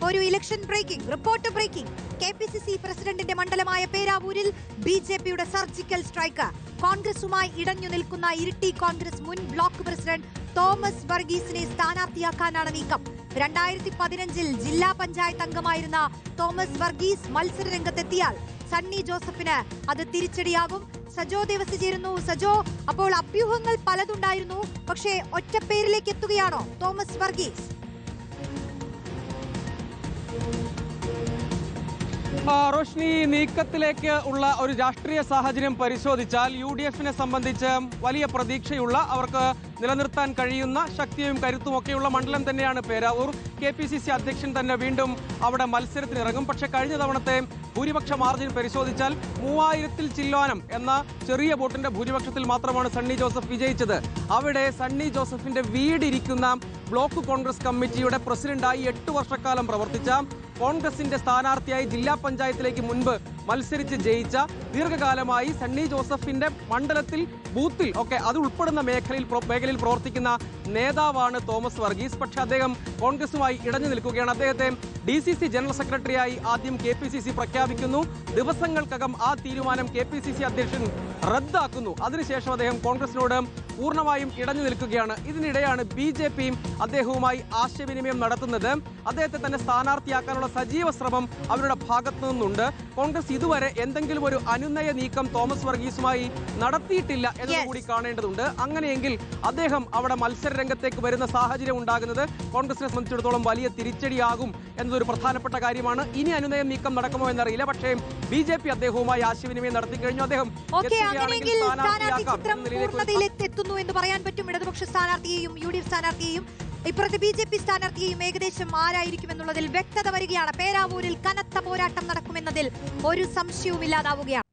ഒരു election breaking report breaking. KPCC പ്രസിഡന്റിന്റെ മണ്ഡലമായ പേരാവൂരിൽ BJPയുടെ സർജിക്കൽ സ്ട്രൈക്ക്. കോൺഗ്രസുമായി ഇടഞ്ഞു നിൽക്കുന്ന ഇരിട്ടി കോൺഗ്രസ് മുൻ ബ്ലോക്ക് പ്രസിഡന്റ് തോമസ് വർഗീസിനെ സ്ഥാനാർത്ഥിയാക്കാനാണ് നീക്കം. 2015 ജില്ലാ പഞ്ചായത്ത് അംഗമായിരുന്ന തോമസ് വർഗീസ് മത്സര രംഗത്തെത്തിയാൽ സണ്ണി ജോസഫിന് അത് തിരിച്ചടിയാകും. സജോ ദേവസ് ചേരുന്നു. സജോ, അപ്പോൾ അഭ്യൂഹങ്ങൾ പലതുണ്ടായിരുന്നു, പക്ഷേ ഒറ്റപ്പേരിലേക്ക് എത്തുകയാണോ തോമസ് വർഗീസ്? റോഷ്നി, നീക്കത്തിലേക്ക് ഉള്ള ഒരു രാഷ്ട്രീയ സാഹചര്യം പരിശോധിച്ചാൽ UDFനെ സംബന്ധിച്ച് വലിയ പ്രതീക്ഷയുള്ള, അവർക്ക് നിലനിർത്താൻ കഴിയുന്ന ശക്തിയും കരുത്തുമൊക്കെയുള്ള മണ്ഡലം തന്നെയാണ് പേരാവൂർ. KPCC അധ്യക്ഷൻ തന്നെ വീണ്ടും അവിടെ മത്സരത്തിനിറങ്ങും. പക്ഷേ കഴിഞ്ഞ തവണത്തെ ഭൂരിപക്ഷ മാർജിൻ പരിശോധിച്ചാൽ 3000-ൽ ചില്ലോനം എന്ന ചെറിയ വോട്ടിന്റെ ഭൂരിപക്ഷത്തിൽ മാത്രമാണ് സണ്ണി ജോസഫ് വിജയിച്ചത്. അവിടെ സണ്ണി ജോസഫിന്റെ വീടിരിക്കുന്ന ബ്ലോക്ക് കോൺഗ്രസ് കമ്മിറ്റിയുടെ പ്രസിഡന്റായി 8 വർഷക്കാലം പ്രവർത്തിച്ച, കോൺഗ്രസിന്റെ സ്ഥാനാർത്ഥിയായി ജില്ലാ പഞ്ചായത്തിലേക്ക് മുൻപ് മത്സരിച്ച് ജയിച്ച, ദീർഘകാലമായി സണ്ണി ജോസഫിന്റെ മണ്ഡലത്തിൽ ബൂത്തിൽ ഒക്കെ അത് ഉൾപ്പെടുന്ന മേഖലയിൽ പ്രവർത്തിക്കുന്ന നേതാവാണ് തോമസ് വർഗീസ്. പക്ഷെ അദ്ദേഹം കോൺഗ്രസുമായി ഇടഞ്ഞു നിൽക്കുകയാണ്. അദ്ദേഹത്തെ DCC ജനറൽ സെക്രട്ടറിയായി ആദ്യം KPCC പ്രഖ്യാപിക്കുന്നു. ദിവസങ്ങൾക്കകം ആ തീരുമാനം KPCC അധ്യക്ഷൻ റദ്ദാക്കുന്നു. അതിനുശേഷം അദ്ദേഹം കോൺഗ്രസിനോട് പൂർണ്ണമായും ഇടഞ്ഞു നിൽക്കുകയാണ്. ഇതിനിടെയാണ് BJP അദ്ദേഹവുമായി ആശയവിനിമയം നടത്തുന്നത്. അദ്ദേഹത്തെ തന്നെ സ്ഥാനാർത്ഥിയാക്കാനുള്ള സജീവ ശ്രമം അവരുടെ ഭാഗത്തു നിന്നുണ്ട്. കോൺഗ്രസ് ഇതുവരെ എന്തെങ്കിലും ഒരു അനുനയ നീക്കം തോമസ് വർഗീസുമായി നടത്തിയിട്ടില്ല എന്നതുകൂടി കാണേണ്ടതുണ്ട്. അങ്ങനെയെങ്കിൽ അദ്ദേഹം അവിടെ മത്സര രംഗത്തേക്ക് വരുന്ന സാഹചര്യം ഉണ്ടാകുന്നത് കോൺഗ്രസിനെ സംബന്ധിച്ചിടത്തോളം വലിയ തിരിച്ചടിയാകും എന്നതൊരു പ്രധാനപ്പെട്ട കാര്യമാണ്. ഇനി അനുനയ നീക്കം നടക്കുമോ എന്നറിയില്ല. പക്ഷേ BJP അദ്ദേഹവുമായി ആശയവിനിമയം നടത്തി കഴിഞ്ഞു. അദ്ദേഹം എത്തുന്നു എന്ന് പറയാൻ പറ്റും. ഇടതുപക്ഷ സ്ഥാനാർത്ഥിയെയും UDF സ്ഥാനാർത്ഥിയെയും ഇപ്പുറത്തെ BJP സ്ഥാനാർത്ഥിയെയും ഏകദേശം ആരായിരിക്കും എന്നുള്ളതിൽ വ്യക്തത വരികയാണ്. പേരാവൂരിൽ കനത്ത പോരാട്ടം നടക്കുമെന്നതിൽ ഒരു സംശയവും ഇല്ലാതാവുകയാണ്.